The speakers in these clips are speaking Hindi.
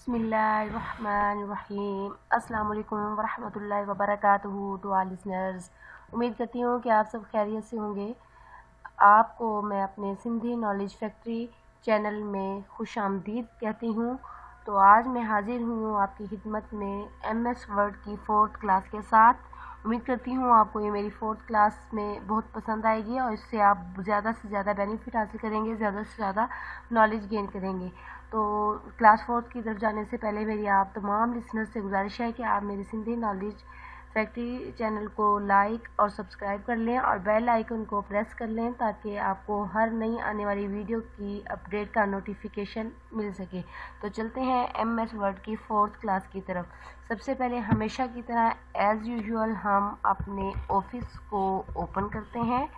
बिस्मिल्लाहिर्रहमानिर्रहीम। अस्सलाम वालेकुम वरहमतुल्लाहि वबरकातुहू टू ऑल लिसनर्स। उम्मीद करती हूँ कि आप सब खैरियत से होंगे। आपको मैं अपने सिंधी नॉलेज फैक्ट्री चैनल में खुश आमदीद कहती हूँ। तो आज मैं हाजिर हुई हूँ आपकी खिदमत में MS वर्ड की 4th क्लास के साथ। उम्मीद करती हूँ आपको ये मेरी 4th क्लास में बहुत पसंद आएगी और इससे आप ज़्यादा से ज़्यादा बेनिफिट हासिल करेंगे, ज़्यादा से ज़्यादा नॉलेज गेन करेंगे। तो क्लास 4th की तरफ जाने से पहले मेरी आप तमाम लिसनर्स से गुजारिश है कि आप मेरी सिंधी नॉलेज फैक्ट्री चैनल को लाइक और सब्सक्राइब कर लें और बेल आइकन को प्रेस कर लें ताकि आपको हर नई आने वाली वीडियो की अपडेट का नोटिफिकेशन मिल सके। तो चलते हैं MS वर्ड की 4th क्लास की तरफ। सबसे पहले हमेशा की तरह एज़ यूजुअल हम अपने ऑफिस को ओपन करते हैं।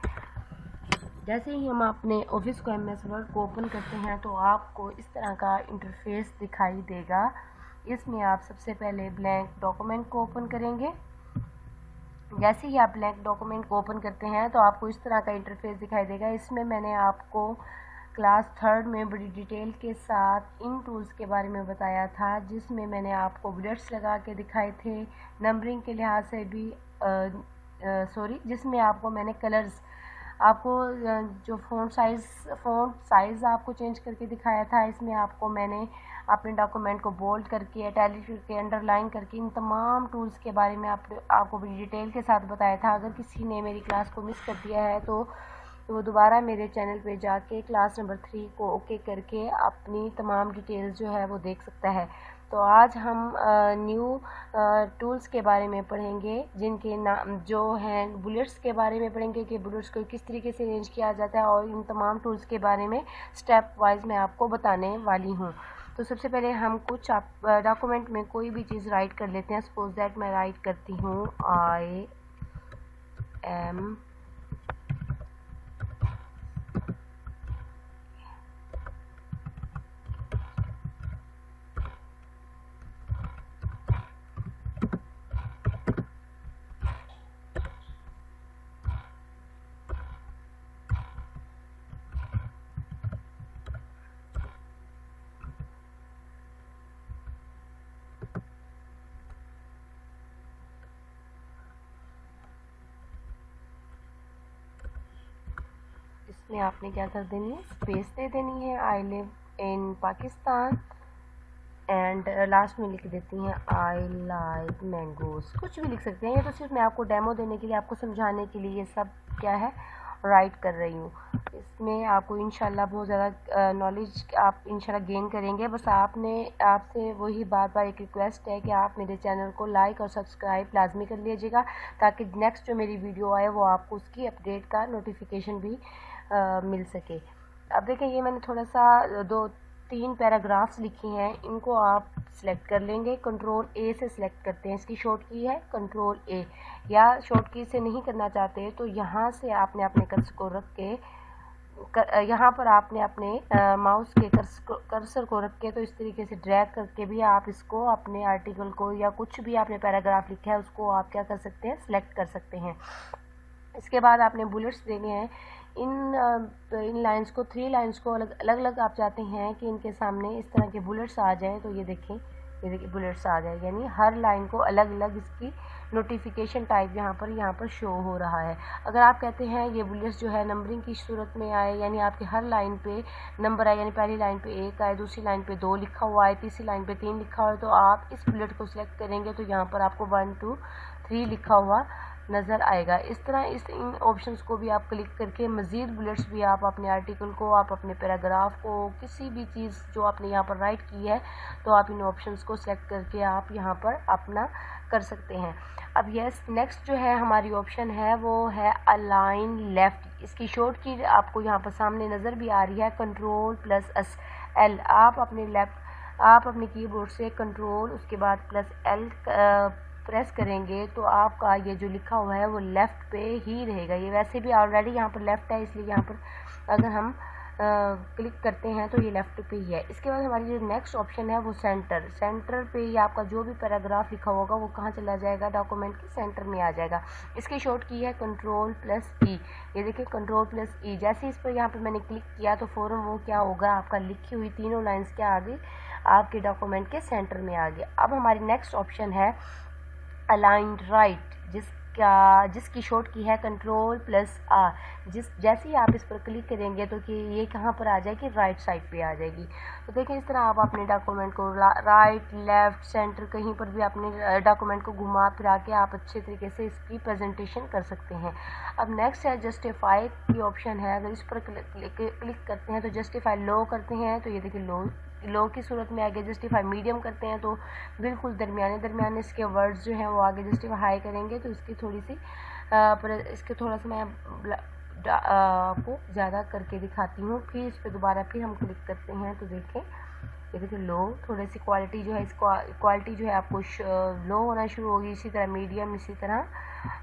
जैसे ही हम अपने ऑफिस को MS वर्ड को ओपन करते हैं तो आपको इस तरह का इंटरफेस दिखाई देगा। इसमें आप सबसे पहले ब्लैंक डॉक्यूमेंट को ओपन करेंगे। जैसे ही आप ब्लैंक डॉक्यूमेंट को ओपन करते हैं तो आपको इस तरह का इंटरफेस दिखाई देगा। इसमें मैंने आपको क्लास 3rd में बड़ी डिटेल के साथ इन टूल्स के बारे में बताया था, जिसमें मैंने आपको बुलेट्स लगा के दिखाए थे नंबरिंग के लिहाज से भी जिसमें आपको मैंने कलर्स आपको जो फ़ॉन्ट साइज़ आपको चेंज करके दिखाया था। इसमें आपको मैंने अपने डॉक्यूमेंट को बोल्ड करके, इटैलिक करके, अंडरलाइन करके इन तमाम टूल्स के बारे में आपको बड़ी डिटेल के साथ बताया था। अगर किसी ने मेरी क्लास को मिस कर दिया है तो वो दोबारा मेरे चैनल पे जाके क्लास नंबर 3 को ओके करके अपनी तमाम डिटेल्स जो है वो देख सकता है। तो आज हम न्यू टूल्स के बारे में पढ़ेंगे, जिनके नाम जो हैं बुलेट्स के बारे में पढ़ेंगे कि बुलेट्स को किस तरीके से अरेंज किया जाता है, और इन तमाम टूल्स के बारे में स्टेप वाइज मैं आपको बताने वाली हूँ। तो सबसे पहले हम कुछ डॉक्यूमेंट में कोई भी चीज़ राइट कर लेते हैं। सपोज दैट मैं राइट करती हूँ I am इसमें आपने क्या कर देनी है, स्पेस दे देनी है। I live in Pakistan and last में लिख देती हैं आई लाइक मैंगोज। कुछ भी लिख सकते हैं। ये तो सिर्फ मैं आपको डेमो देने के लिए, आपको समझाने के लिए ये सब क्या है राइट कर रही हूँ। इसमें आपको इंशाल्लाह बहुत ज़्यादा नॉलेज आप इंशाल्लाह गेन करेंगे। बस आपसे वही बार एक रिक्वेस्ट है कि आप मेरे चैनल को लाइक और सब्सक्राइब लाजमी कर लीजिएगा, ताकि नेक्स्ट जो मेरी वीडियो आए वो आपको उसकी अपडेट का नोटिफिकेशन भी मिल सके। अब देखें, ये मैंने थोड़ा सा 2-3 पैराग्राफ्स लिखी हैं। इनको आप सिलेक्ट कर लेंगे। कंट्रोल A से सिलेक्ट करते हैं। इसकी शॉर्ट की है कंट्रोल A, या शॉर्ट की से नहीं करना चाहते तो यहाँ से आपने अपने कर्सर को रख के यहाँ पर आपने अपने माउस के कर्सर को रख के तो इस तरीके से ड्रैग करके भी आप इसको अपने आर्टिकल को या कुछ भी आपने पैराग्राफ लिखा है उसको आप क्या कर सकते हैं, सिलेक्ट कर सकते हैं। इसके बाद आपने बुलेट्स देने हैं। इन लाइंस को 3 लाइंस को अलग आप चाहते हैं कि इनके सामने इस तरह के बुलेट्स आ जाएं, तो ये देखिए बुलेट्स आ जाए, यानी हर लाइन को अलग इसकी नोटिफिकेशन टाइप यहाँ पर शो हो रहा है। अगर आप कहते हैं ये बुलेट्स जो है नंबरिंग की सूरत में आए, यानी आपके हर लाइन पे नंबर आए, यानी पहली लाइन पे 1 आए, दूसरी लाइन पे 2 लिखा हुआ है, तीसरी लाइन पे 3 लिखा हुआ है, तो आप इस बुलेट को सिलेक्ट करेंगे तो यहाँ पर आपको 1 2 3 लिखा हुआ नज़र आएगा। इस तरह इन ऑप्शंस को भी आप क्लिक करके मज़ीद बुलेट्स भी आप अपने आर्टिकल को, आप अपने पैराग्राफ को, किसी भी चीज़ जो आपने यहाँ पर राइट की है तो आप इन ऑप्शंस को सिलेक्ट करके आप यहाँ पर अपना कर सकते हैं। अब नेक्स्ट जो है हमारी ऑप्शन है वो है अलाइन लेफ़्ट। इसकी शॉर्ट की आपको यहाँ पर सामने नज़र भी आ रही है, Ctrl+L। आप अपने कीबोर्ड से कंट्रोल उसके बाद +L प्रेस करेंगे तो आपका ये जो लिखा हुआ है वो लेफ़्ट पे ही रहेगा। ये वैसे भी ऑलरेडी यहाँ पर लेफ़्ट है, इसलिए यहाँ पर अगर हम क्लिक करते हैं तो ये लेफ़्ट पे ही है। इसके बाद हमारी जो नेक्स्ट ऑप्शन है वो सेंटर। सेंटर पे ही आपका जो भी पैराग्राफ लिखा होगा वो कहाँ चला जाएगा, डॉक्यूमेंट के सेंटर में आ जाएगा। इसकी शॉर्ट की है Ctrl+E। ये देखिए Ctrl+E, जैसे इस पर यहाँ पे मैंने क्लिक किया तो फ़ौरन वो क्या होगा, आपका लिखी हुई तीनों लाइन्स के आगे आपके डॉक्यूमेंट के सेंटर में आ गया। अब हमारी नेक्स्ट ऑप्शन है अलाइंड राइट, जिसकी शॉर्ट की है Ctrl+R। जैसे ही आप इस पर क्लिक करेंगे तो कि ये कहाँ पर आ जाएगी, राइट साइड पे आ जाएगी। तो देखिए इस तरह आप अपने डॉक्यूमेंट को राइट, लेफ़्ट, सेंटर कहीं पर भी अपने डॉक्यूमेंट को घुमा फिरा के आप अच्छे तरीके से इसकी प्रेजेंटेशन कर सकते हैं। अब नेक्स्ट है जस्टिफाई की ऑप्शन है। अगर इस पर क्लिक करते हैं तो जस्टिफाई लो करते हैं तो ये देखिए लो की सूरत में आगे, जस्टिफाई मीडियम करते हैं तो बिल्कुल दरमियाने इसके वर्ड्स जो हैं वो आगे, जस्टिफाई हाई करेंगे तो इसकी थोड़ी सी इसके थोड़ा सा मैं आपको ज़्यादा करके दिखाती हूँ। फिर इस पर दोबारा फिर हम क्लिक करते हैं तो देखें ये देखिए लो, थोड़ी सी क्वालिटी जो है क्वालिटी जो है आपको लो होना शुरू होगी। इसी तरह मीडियम, इसी तरह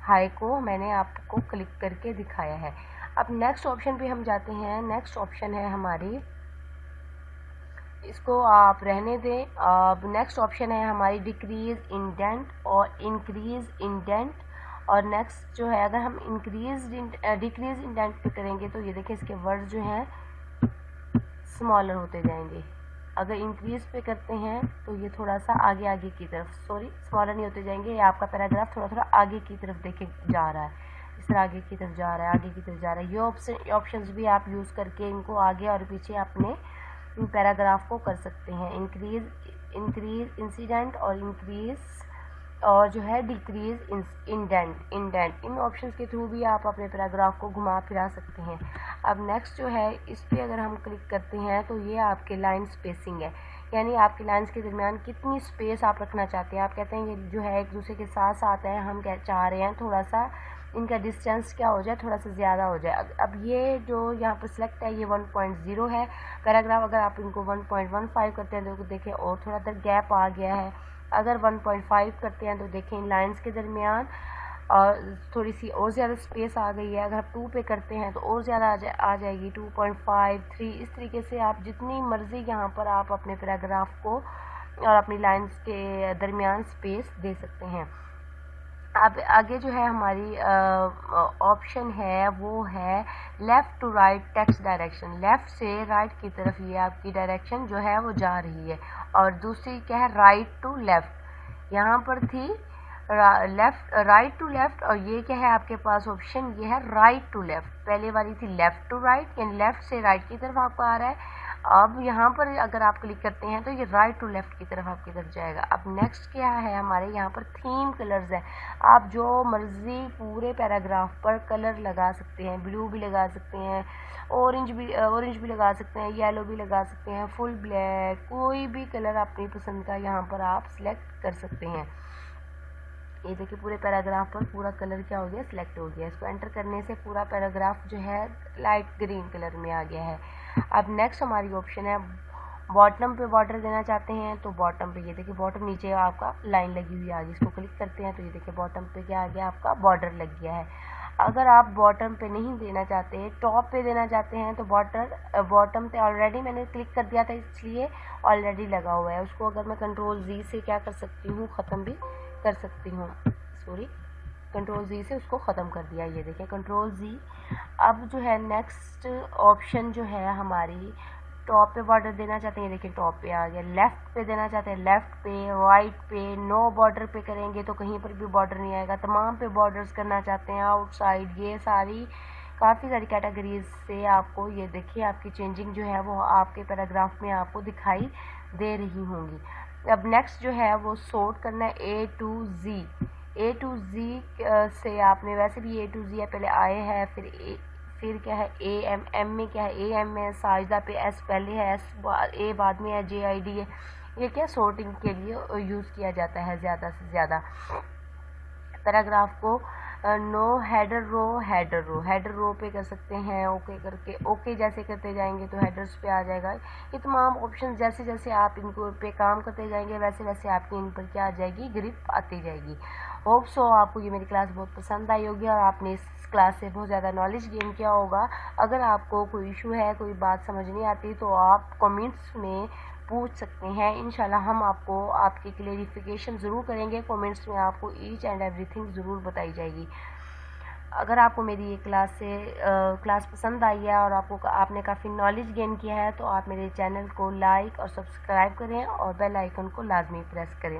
हाई को मैंने आपको क्लिक करके दिखाया है। अब नेक्स्ट ऑप्शन पे हम जाते हैं। नेक्स्ट ऑप्शन है हमारी, इसको आप रहने दें। अब नेक्स्ट ऑप्शन है हमारी डिक्रीज़ इंडेंट और इंक्रीज़ इंडेंट। और नेक्स्ट जो है अगर हम डिक्रीज़ इंडेंट पे करेंगे तो ये देखिए इसके वर्ड जो हैं स्मॉलर होते जाएंगे। अगर इंक्रीज़ पे करते हैं तो ये थोड़ा सा आगे की तरफ, स्मॉलर नहीं होते जाएंगे, ये आपका पैराग्राफ थोड़ा आगे की तरफ देखे जा रहा है, इस तरह आगे की तरफ जा रहा है। ये ऑप्शंस भी आप यूज़ करके इनको आगे और पीछे अपने पैराग्राफ को कर सकते हैं। इंक्रीज इंसिडेंट और इंक्रीज और जो है डिक्रीज इंडेंट। इन ऑप्शंस के थ्रू भी आप अपने पैराग्राफ को घुमा फिरा सकते हैं। अब नेक्स्ट जो है इस पर अगर हम क्लिक करते हैं तो ये आपके लाइन स्पेसिंग है, यानी आपकी लाइंस के दरमियान कितनी स्पेस आप रखना चाहते हैं। आप कहते हैं ये जो है एक दूसरे के साथ साथ है, हम क्या चाह रहे हैं थोड़ा सा इनका डिस्टेंस क्या हो जाए, थोड़ा सा ज़्यादा हो जाए। अब ये जो यहाँ पर सिलेक्ट है ये 1.0 है पैराग्राफ। अगर आप इनको 1.15 करते हैं तो देखिए और थोड़ा देर गैप आ गया है। अगर 1.5 करते हैं तो देखें इन लाइंस के दरमियान और थोड़ी सी और ज़्यादा स्पेस आ गई है। अगर आप 2 पे करते हैं तो और ज़्यादा आ जाएगी, 2.5, 3। इस तरीके से आप जितनी मर्ज़ी यहाँ पर आप अपने पैराग्राफ को और अपनी लाइंस के दरमियान स्पेस दे सकते हैं। अब आगे जो है हमारी ऑप्शन है वो है left to right text direction. Left से राइट की तरफ ये आपकी डायरेक्शन जो है वो जा रही है। और दूसरी क्या है, राइट टू लेफ़्ट। यहाँ पर थी राइट टू लेफ़्ट और ये क्या है आपके पास ऑप्शन, ये है राइट टू लेफ़्ट। पहले वाली थी लेफ़्ट टू राइट, यानी लेफ़्ट से राइट की तरफ आपको आ रहा है। अब यहाँ पर अगर आप क्लिक करते हैं तो ये राइट टू लेफ़्ट की तरफ आपकी तरफ जाएगा। अब नेक्स्ट क्या है हमारे यहाँ पर थीम कलर्स है। आप जो मर्ज़ी पूरे पैराग्राफ पर कलर लगा सकते हैं, ब्लू भी लगा सकते हैं, ऑरेंज भी लगा सकते हैं, येलो भी लगा सकते हैं, फुल ब्लैक, कोई भी कलर अपनी पसंद का यहाँ पर आप सिलेक्ट कर सकते हैं। ये देखिए पूरे पैराग्राफ पर पूरा कलर क्या हो गया, सिलेक्ट हो गया। इसको एंटर करने से पूरा पैराग्राफ जो है लाइट ग्रीन कलर में आ गया है। अब नेक्स्ट हमारी ऑप्शन है बॉटम पे बॉर्डर देना चाहते हैं तो बॉटम पे, ये देखिए बॉटम नीचे आपका लाइन लगी हुई आ गई। इसको क्लिक करते हैं तो ये देखिए बॉटम पे क्या आ गया, आपका बॉर्डर लग गया है। अगर आप बॉटम पे नहीं देना चाहते, टॉप पे देना चाहते हैं तो बॉटम पे ऑलरेडी मैंने क्लिक कर दिया था इसलिए ऑलरेडी लगा हुआ है। उसको अगर मैं Ctrl+Z से क्या कर सकती हूँ, ख़त्म भी कर सकती हूँ। Ctrl+Z से उसको ख़त्म कर दिया। ये देखिए Ctrl+Z। अब जो है नेक्स्ट ऑप्शन जो है हमारी टॉप पे बॉर्डर देना चाहते हैं, देखिए टॉप पे आ गया। लेफ़्ट पे देना चाहते हैं, लेफ़्ट पे, राइट पे, नो बॉर्डर पे करेंगे तो कहीं पर भी बॉर्डर नहीं आएगा। तमाम पे बॉर्डर्स करना चाहते हैं, आउटसाइड, ये काफ़ी सारी कैटेगरीज से आपको ये देखिए आपकी चेंजिंग जो है वो आपके पैराग्राफ में आपको दिखाई दे रही होंगी। अब नेक्स्ट जो है वो सॉर्ट करना है A to Z से। आपने वैसे भी A to Z है, पहले आए है, फिर क्या है AM में क्या है, AM में साजिदा पे S पहले है, A बाद में है, JID है। ये क्या सॉर्टिंग के लिए यूज़ किया जाता है ज़्यादा से ज़्यादा। पैराग्राफ को नो हेडर रो पे कर सकते हैं। ओके जैसे करते जाएंगे तो हेडर्स पे आ जाएगा। ये तमाम ऑप्शन जैसे जैसे आप इनको पे काम करते जाएंगे वैसे वैसे आपकी इन पर क्या आ जाएगी, ग्रिप आती जाएगी। होप सो आपको ये मेरी क्लास बहुत पसंद आई होगी और आपने इस क्लास से बहुत ज़्यादा नॉलेज गेन किया होगा। अगर आपको कोई इशू है, कोई बात समझ नहीं आती, तो आप कमेंट्स में पूछ सकते हैं। इंशाल्लाह हम आपको आपकी क्लेरिफिकेशन ज़रूर करेंगे। कमेंट्स में आपको ईच एंड एवरीथिंग ज़रूर बताई जाएगी। अगर आपको मेरी ये क्लास पसंद आई है और आपने काफ़ी नॉलेज गेन किया है, तो आप मेरे चैनल को लाइक और सब्सक्राइब करें और बेल आइकन को लाजमी प्रेस करें।